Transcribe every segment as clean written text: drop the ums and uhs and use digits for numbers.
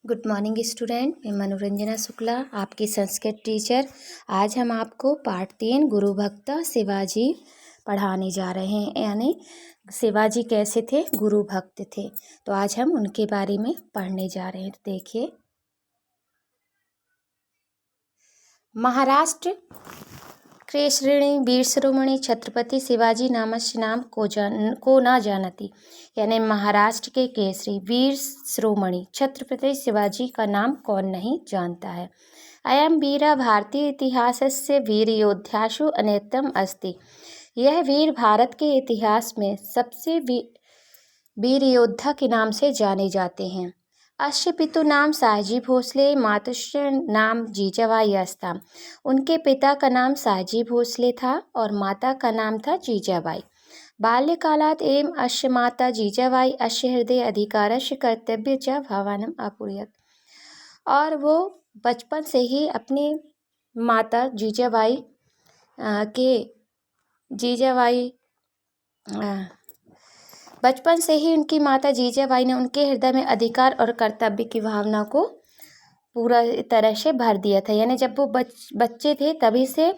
Good morning student, मैं मनोरंजना शुक्ला, आपकी संस्कृत टीचर। आज हम आपको पाठ 3 गुरु भक्त शिवाजी पढ़ाने जा रहे हैं। यानी शिवाजी कैसे थे, गुरु भक्त थे। तो आज हम उनके बारे में पढ़ने जा रहे हैं। तो देखिए, महाराष्ट्र केसरी वीर शिरोमणि छत्रपति शिवाजी नामस्य नाम को ना जानती। यानी महाराष्ट्र के केसरी वीर शिरोमणि छत्रपति शिवाजी का नाम कौन नहीं जानता है। अयम वीर भारतीय इतिहासस्य वीर योद्धासु अन्यतम अस्ति। यह वीर भारत के इतिहास में सबसे वीर योद्धा के नाम से जाने जाते हैं। अस्य पितु नाम साहजी भोसले, मातुश्च नाम जीजाबाई अस्ता। उनके पिता का नाम साहजी भोसले था और माता का नाम था जीजाबाई। बाल्यकालात् एव अस्य माता जीजाबाई अस्य हृदय अधिकारस्य कर्तव्य च भावनम् अपूरयत्। और वो बचपन से ही अपनी माता जीजाबाई बचपन से ही उनकी माता जीजाबाई ने उनके हृदय में अधिकार और कर्तव्य की भावना को पूरा तरह से भर दिया था। यानी जब वो बच्चे थे तभी से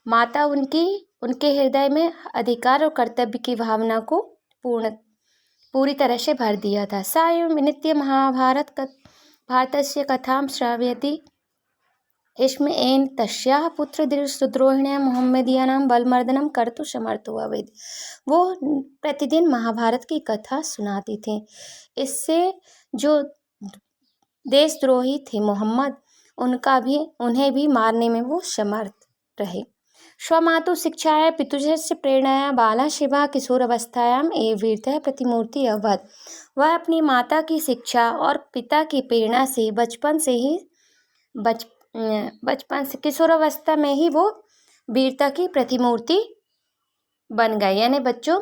माता उनके हृदय में अधिकार और कर्तव्य की भावना को पूरी तरह से भर दिया था। सा एवं नित्य भारतस्य कथां श्रावयति इसमें एन तस्याः पुत्र सुद्रोहिण्यां मोहम्मदीयानां बलमर्दनं कर्तुं समर्थो अभवत्। वो प्रतिदिन महाभारत की कथा सुनाती थी। इससे जो देशद्रोही थे मोहम्मद, उन्हें भी मारने में वो समर्थ रहे। स्वमातु शिक्षाया पितुजस्य प्रेरणाया बाला शिवा किशोरावस्थायाम एव वीरतः प्रतिमूर्ति अभवत्। वह अपनी माता की शिक्षा और पिता की प्रेरणा से बचपन से किशोरावस्था में ही वो वीरता की प्रतिमूर्ति बन गए। यानी बच्चों,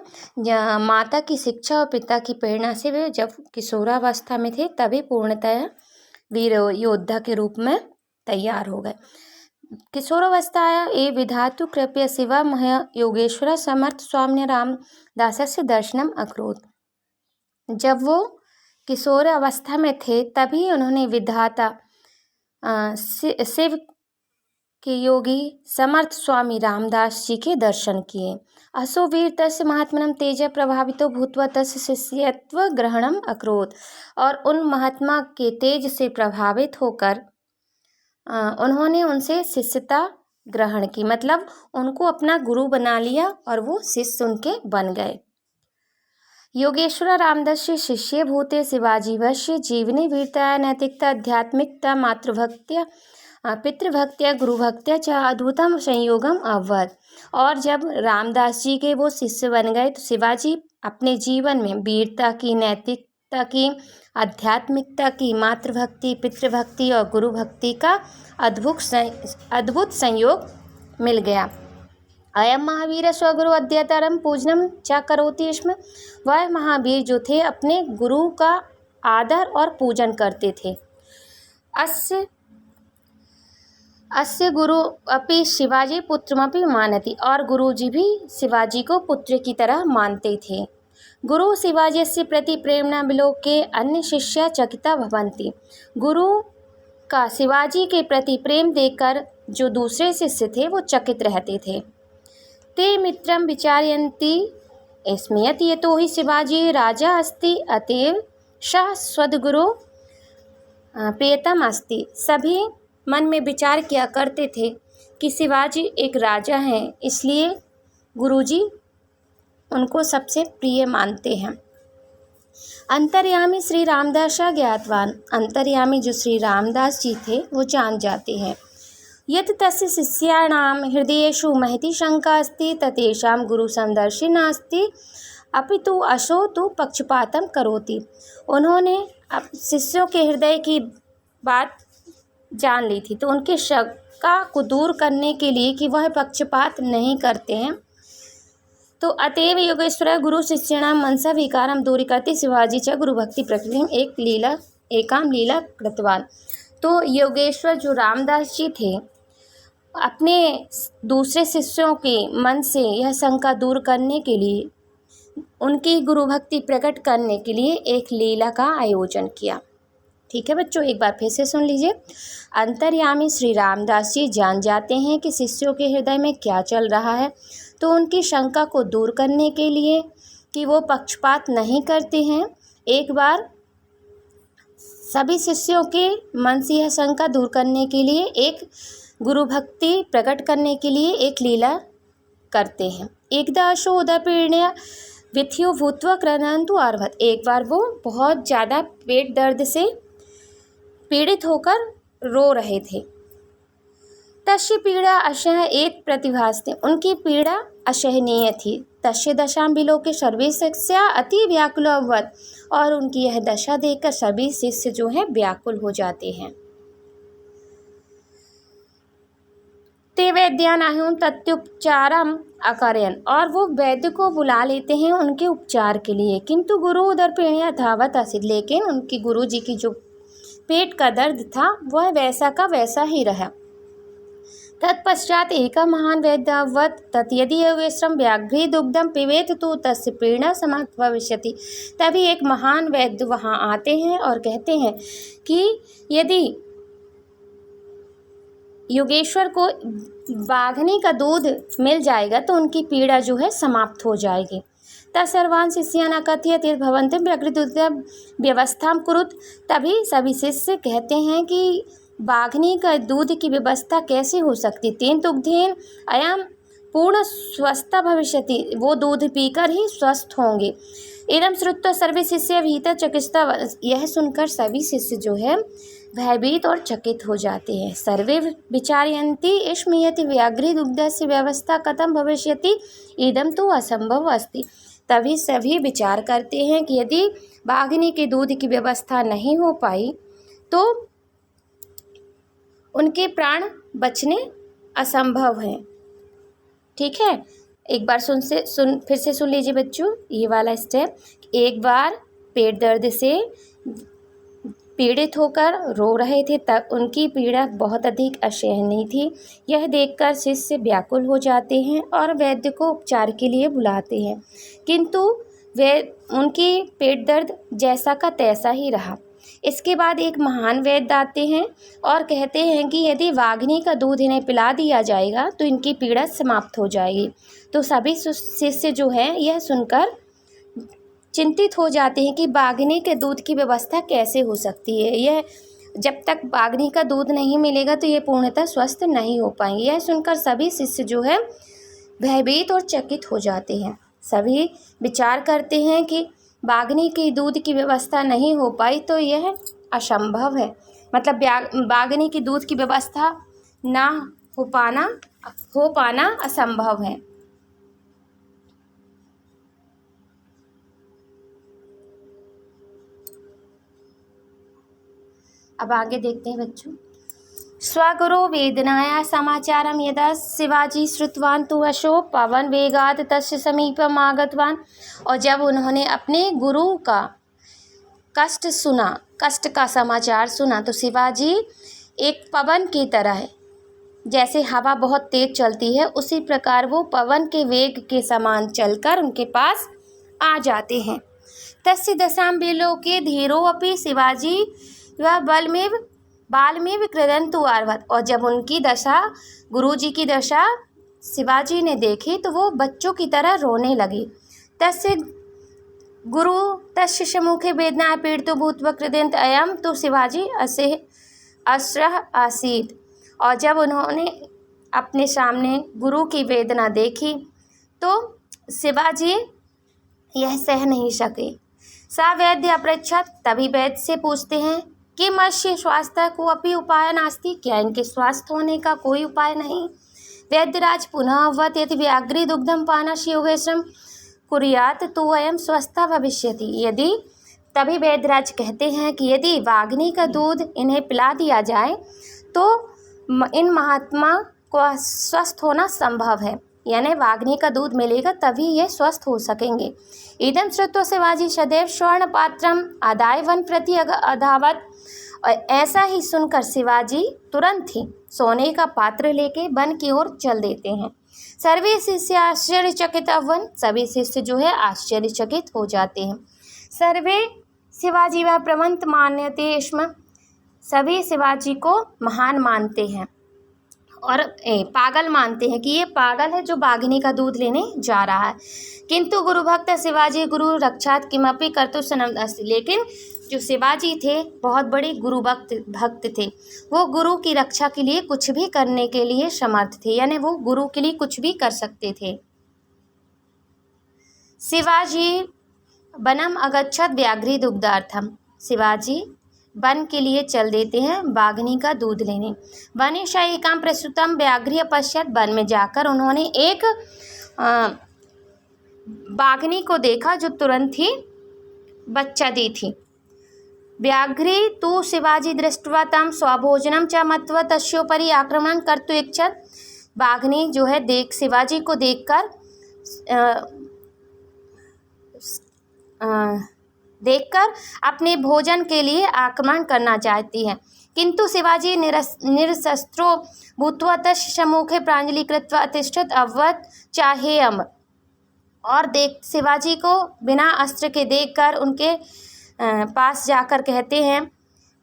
माता की शिक्षा और पिता की प्रेरणा से वे जब किशोरावस्था में थे तभी पूर्णतः वीर योद्धा के रूप में तैयार हो गए। किशोरावस्थाया ए विधातु कृपया शिवा मह्य योगेश्वर समर्थ स्वामी रामदासस्य दर्शनम अकरोत्। जब वो किशोर अवस्था में थे तभी उन्होंने विधाता शिव के योगी समर्थ स्वामी रामदास जी के दर्शन किए। असो वीर तस्य महात्मनं तेज प्रभावितो भूत्वा तस्य शिष्यत्व ग्रहणम अकरोत्। और उन महात्मा के तेज से प्रभावित होकर उन्होंने उनसे शिष्यता ग्रहण की। मतलब उनको अपना गुरु बना लिया और वो शिष्य उनके बन गए। योगेश्वर रामदास्य शिष्ये भूते शिवाजीवस्य जीवने वीरता नैतिकता आध्यात्मिकता मातृभक्त्या पितृभक्त्या गुरुभक्त्या च अद्भुतम संयोगम अभवत्। और जब रामदास जी के वो शिष्य बन गए तो शिवाजी अपने जीवन में वीरता की, नैतिकता की, आध्यात्मिकता की, मातृभक्ति, पितृभक्ति और गुरुभक्ति का अद्भुत संयोग मिल गया। अयम महावीर स्वगुरु अद्यतरम पूजनम च करोति स्म। वह महावीर जो थे अपने गुरु का आदर और पूजन करते थे। अस्य गुरु अपि शिवाजी पुत्रमपि मानति। और गुरुजी भी शिवाजी को पुत्र की तरह मानते थे। गुरु शिवाजीस्य प्रति प्रेरणा विलोक्य अन्य शिष्य चकिता भवन्ति। गुरु का शिवाजी के प्रति प्रेम देखकर जो दूसरे शिष्य थे वो चकित रहते थे। ते मित्रं विचारयन्ति स्म यत् यतो हि शिवाजी राजा अस्ति अतएव सः सद्गुरु प्रियतम अस्ति। सभी मन में विचार किया करते थे कि शिवाजी एक राजा हैं, इसलिए गुरुजी उनको सबसे प्रिय मानते हैं। अंतर्यामी श्री रामदास ज्ञातवान। अंतर्यामी जो श्री रामदास जी थे वो जान जाते हैं। यत् तस्य शिष्याणां हृदयेषु महती शंका अस्ति ततेषां गुरु संदर्शी नास्ति अपितु असौ तु पक्षपातम करोति। उन्होंने शिष्यों के हृदय की बात जान ली थी तो उनके शंका को दूर करने के लिए कि वह पक्षपात नहीं करते हैं, तो अतएव योगेश्वर गुरु शिष्याणां मनसा विकारम दूरीकर्तुं शिवाजी च गुरु भक्ति प्रकृतिम एकाम लीला कृतवान। तो योगेश्वर जो रामदास जी थे अपने दूसरे शिष्यों के मन से यह शंका दूर करने के लिए, उनकी गुरु भक्ति प्रकट करने के लिए एक लीला का आयोजन किया। ठीक है बच्चों, एक बार फिर से सुन लीजिए। अंतर्यामी श्री रामदास जी जान जाते हैं कि शिष्यों के हृदय में क्या चल रहा है, तो उनकी शंका को दूर करने के लिए कि वो पक्षपात नहीं करते हैं, एक बार सभी शिष्यों के मन से यह शंका दूर करने के लिए एक गुरु भक्ति प्रकट करने के लिए एक लीला करते हैं। एकदा अशोदपीण्य विथियो भूत्वा क्रनन्तु आर्भत। एक बार वो बहुत ज़्यादा पेट दर्द से पीड़ित होकर रो रहे थे। तस्य पीड़ा अशह एक प्रतिभास्ते, उनकी पीड़ा असहनीय थी। तस्य दशां विलोके सर्वे शिष्या अति व्याकुल अभवत्, और उनकी यह दशा देखकर सभी शिष्य जो हैं व्याकुल हो जाते हैं। ते वैद्यानाहुं तत्युपचारम अकारयन्, और वो वैद्य को बुला लेते हैं उनके उपचार के लिए। किंतु गुरु उदरपीण्या धावत आसीत्, लेकिन उनकी गुरु जी की जो पेट का दर्द था वह वैसा का वैसा ही रहा। तत्पश्चात एक महान वैद्यावत तत् यदि योगेश्वरम व्याघ्री दुग्धम पिबेत तो तस्य पीड़ा समाप्त भविष्यति। तभी एक महान वैद्य वहाँ आते हैं और कहते हैं कि यदि योगेश्वर को बाघनी का दूध मिल जाएगा तो उनकी पीड़ा जो है समाप्त हो जाएगी। तत्सर्वान् शिष्यान् अकथयत् यत् भवन्तं व्याघ्रदुग्ध व्यवस्थां कुरुत। तभी सभी शिष्य कहते हैं कि बाघनी का दूध की व्यवस्था कैसे हो सकती, तेन दुग्धेन अयम पूर्ण स्वस्थ भविष्यति, वो दूध पीकर ही स्वस्थ होंगे। इदं श्रुत्वा सर्वे शिष्य भीतचकिता, यह सुनकर सभी शिष्य जो है भयभीत और चकित हो जाते हैं। सर्वे विचारयन्ति इष्मीयति व्याघ्री दुग्धस्य व्यवस्था कथं भविष्यति, इदं तो असंभव अस्ति। तभी सभी विचार करते हैं कि यदि बाघनी के दूध की व्यवस्था नहीं हो पाई तो उनके प्राण बचने असंभव हैं। ठीक है, एक बार फिर से सुन लीजिए बच्चों ये वाला स्टेप। एक बार पेट दर्द से पीड़ित होकर रो रहे थे, तब उनकी पीड़ा बहुत अधिक असहनीय थी। यह देखकर शिष्य व्याकुल हो जाते हैं और वैद्य को उपचार के लिए बुलाते हैं, किंतु वे उनकी पेट दर्द जैसा का तैसा ही रहा। इसके बाद एक महान वैद्य आते हैं और कहते हैं कि यदि वाघनी का दूध इन्हें पिला दिया जाएगा तो इनकी पीड़ा समाप्त हो जाएगी। तो सभी शिष्य जो हैं यह सुनकर चिंतित हो जाते हैं कि बाघनी के दूध की व्यवस्था कैसे हो सकती है, यह जब तक बाघनी का दूध नहीं मिलेगा तो ये पूर्णतः स्वस्थ नहीं हो पाएंगे। यह सुनकर सभी शिष्य जो है भयभीत और चकित हो जाते हैं। सभी विचार करते हैं कि बाघनी के दूध की व्यवस्था नहीं हो पाई तो यह असंभव है, मतलब बाघनी की दूध की व्यवस्था ना हो पाना असंभव है। अब आगे देखते हैं बच्चों। स्वगुरु वेदनाया समाचारम यदा शिवाजी श्रुतवान तु अशो पवन वेगाद तस्य समीपम आगतवान। और जब उन्होंने अपने गुरु का कष्ट का समाचार सुना तो शिवाजी एक पवन की तरह है, जैसे हवा बहुत तेज चलती है उसी प्रकार वो पवन के वेग के समान चलकर उनके पास आ जाते हैं। तस्य दशां विलोके धीरो अपि शिवाजी वह बालमेव क्रदन्तु आर्भत। और जब उनकी दशा गुरुजी की दशा शिवाजी ने देखी तो वो बच्चों की तरह रोने लगी। तस्य गुरु तस्य सम्मुखे वेदना पीड़ितो भूत्वा क्रदन्त अयम, तो शिवाजी अश्रः आसीत्। और जब उन्होंने अपने सामने गुरु की वेदना देखी तो शिवाजी यह सह नहीं सके। सा वैद्य अपृच्छत्, तभी वैद्य से पूछते हैं कि मस्य स्वास्थ्य को अपि उपाय नास्ति, क्या इनके स्वस्थ होने का कोई उपाय नहीं। वैद्यराज पुनः अवगत यदि व्याघ्री दुग्धम पानस्य योगेश्वरम कुर्यात तो अयम स्वस्थ भविष्यति। यदि तभी वैद्यराज कहते हैं कि यदि वाग्नी का दूध इन्हें पिला दिया जाए तो इन महात्मा को स्वस्थ होना संभव है, यानी वाग्नी का दूध मिलेगा तभी ये स्वस्थ हो सकेंगे। इदं श्रुत्वा शिवाजी सदैव स्वर्ण पात्रम आदाय वन प्रति अधावत। और ऐसा ही सुनकर शिवाजी तुरंत ही सोने का पात्र लेके वन की ओर चल देते हैं। सर्वे शिष्य आश्चर्यचकित अवन, सभी शिष्य जो है आश्चर्यचकित हो जाते हैं। सर्वे शिवाजी व प्रमंत मान्यते स्म, सभी शिवाजी को महान मानते हैं और पागल मानते हैं कि ये पागल है जो बाघिनी का दूध लेने जा रहा है। किंतु गुरु भक्त शिवाजी गुरु रक्षात किमपि कर्तुं सन्नद्धः, लेकिन जो शिवाजी थे बहुत बड़े गुरु भक्त थे, वो गुरु की रक्षा के लिए कुछ भी करने के लिए समर्थ थे, यानी वो गुरु के लिए कुछ भी कर सकते थे। शिवाजी वनम अगच्छत व्याघ्री दुग्धार्थम, शिवाजी वन के लिए चल देते हैं बाघिनी का दूध लेने। वने शयिकां प्रसूतं व्याघ्री अपश्यत, वन में जाकर उन्होंने एक बाघिनी को देखा जो तुरंत ही बच्चा दी थी। व्याघ्री तु शिवाजी दृष्ट्वा तं स्वभोजनं च मत्वा तस्योपरि आक्रमणं कर्तुम् इच्छत्, बाघिनी जो है शिवाजी को देखकर अपने भोजन के लिए आक्रमण करना चाहती है। किंतु शिवाजी निरशस्त्रो भूत्वा तस्य सम्मुखे प्राञ्जलि कृत्वा अतिष्ठत् अवदत् चाहेयम्, और शिवाजी को बिना अस्त्र के देखकर उनके पास जाकर कहते हैं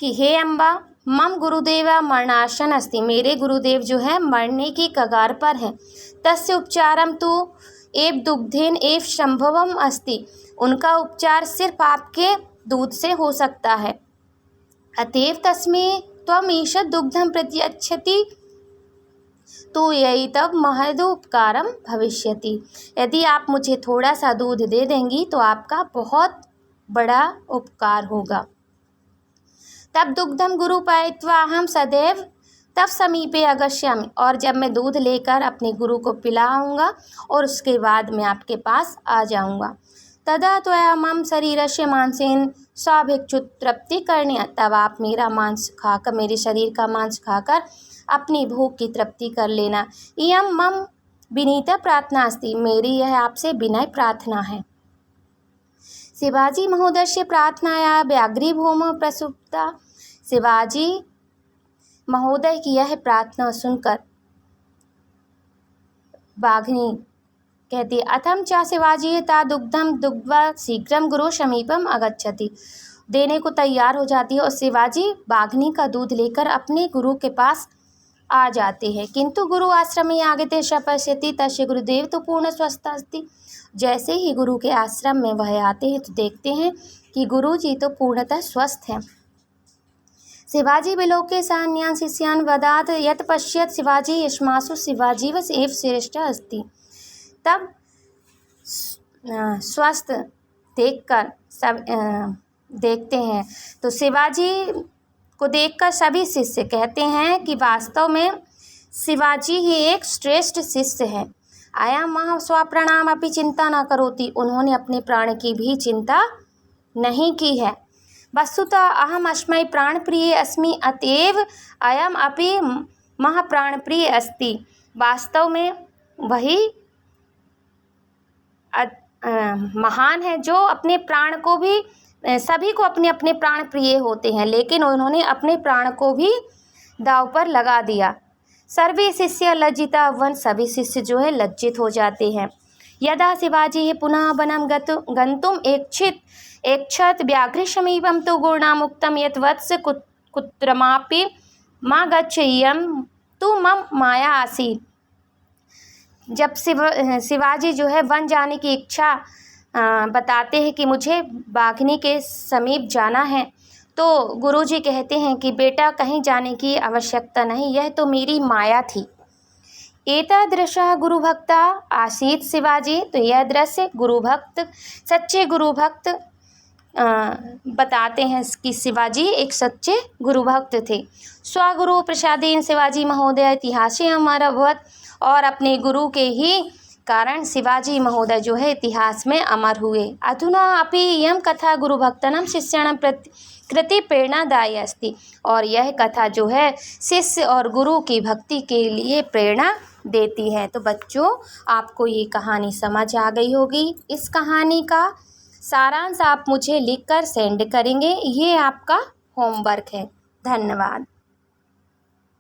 कि हे अम्बा, मम गुरुदेव मरणासन अस्ति, मेरे गुरुदेव जो है मरने की कगार पर हैं। तस्य उपचारम तु एव दुग्धेन एव संभवम अस्ति, उनका उपचार सिर्फ आपके दूध से हो सकता है। अतएव तस्मै त्वम् ईषत् दुग्धं प्रत्यच्छति तो यही तब महदुपकारम भविष्यति, यदि आप मुझे थोड़ा सा दूध दे देंगी तो आपका बहुत बड़ा उपकार होगा। तब दुग्धम गुरु पायित्वा अहम सदैव तब समीपे अगस्यामि, और जब मैं दूध लेकर अपने गुरु को पिलाऊंगा और उसके बाद मैं आपके पास आ जाऊंगा। तदा त्वया मम शरीरस्य मांसेन स्वाभिक्षुत् तृप्ति करनीय, तब आप मेरा मांस खाकर, मेरे शरीर का मांस खाकर अपनी भूख की तृप्ति कर लेना। इयं मम विनीता प्रार्थना अस्ति, मेरी यह आपसे विनय प्रार्थना है। शिवाजी महोदय प्रार्थनाया व्याघ्री भूमौ प्रसुप्ता, शिवाजी महोदय की यह प्रार्थना सुनकर बाघिनी कहती अथम च शिवाजी ता दुग्धम दुग्ध्वा शीघ्रम गुरु समीपम अगच्छति, देने को तैयार हो जाती है और शिवाजी बाघिनी का दूध लेकर अपने गुरु के पास आ जाते हैं। किंतु गुरु आश्रमे आगते स पश्यति तस्य गुरुदेव तो पूर्ण स्वस्थ अस्ति, जैसे ही गुरु के आश्रम में वह आते हैं तो देखते हैं कि गुरु जी तो पूर्णतः स्वस्थ हैं। शिवाजी विलोके सान्यान् शिष्यान् वदात् यत् पश्यत् शिवाजी यस्मासु शिवाजीव एव श्रेष्ठ अस्ति, तब स्वस्थ देखकर सब देखते हैं तो शिवाजी को देखकर सभी शिष्य कहते हैं कि वास्तव में शिवाजी ही एक श्रेष्ठ शिष्य है। आया मह स्वप्राणाम अपि चिंता न करोति, उन्होंने अपने प्राण की भी चिंता नहीं की है। वस्तुतः अहम अस्मै प्राण प्रिय अस्मि अतएव अयम अपि मह प्राण प्रिय अस्ति, वास्तव में वही महान है जो अपने प्राण को भी, सभी को अपने अपने प्राण प्रिय होते हैं, लेकिन उन्होंने अपने प्राण को भी दांव पर लगा दिया। सर्वे शिष्य लज्जिता वन, सभी शिष्य जो है लज्जित हो जाते हैं। यदा शिवाजी पुनः वनम गंतुम ऐच्छत् व्याघ्र समीपम तो गुरुणामुक्तम यत् वत्स कुत्रमापि मा गच्छेयं तु मम माया आसीत्, जब शिवाजी जो है वन जाने की इच्छा बताते हैं कि मुझे बाघिनी के समीप जाना है, तो गुरुजी कहते हैं कि बेटा कहीं जाने की आवश्यकता नहीं, यह तो मेरी माया थी। एतादृशः गुरुभक्ता आसीत् शिवाजी, तो यह दृश्य गुरुभक्त, सच्चे गुरुभक्त बताते हैं कि शिवाजी एक सच्चे गुरुभक्त थे। स्वगुरु प्रसादेन शिवाजी महोदय इतिहासे अमर अभवत्, और अपने गुरु के ही कारण शिवाजी महोदय जो है इतिहास में अमर हुए। अधुना अपि इयं कथा गुरुभक्तानां शिष्याणां कृते प्रेरणादायी अस्ति, और यह कथा जो है शिष्य और गुरु की भक्ति के लिए प्रेरणा देती है। तो बच्चों, आपको ये कहानी समझ आ गई होगी। इस कहानी का सारांश आप मुझे लिखकर सेंड करेंगे, ये आपका होमवर्क है। धन्यवाद।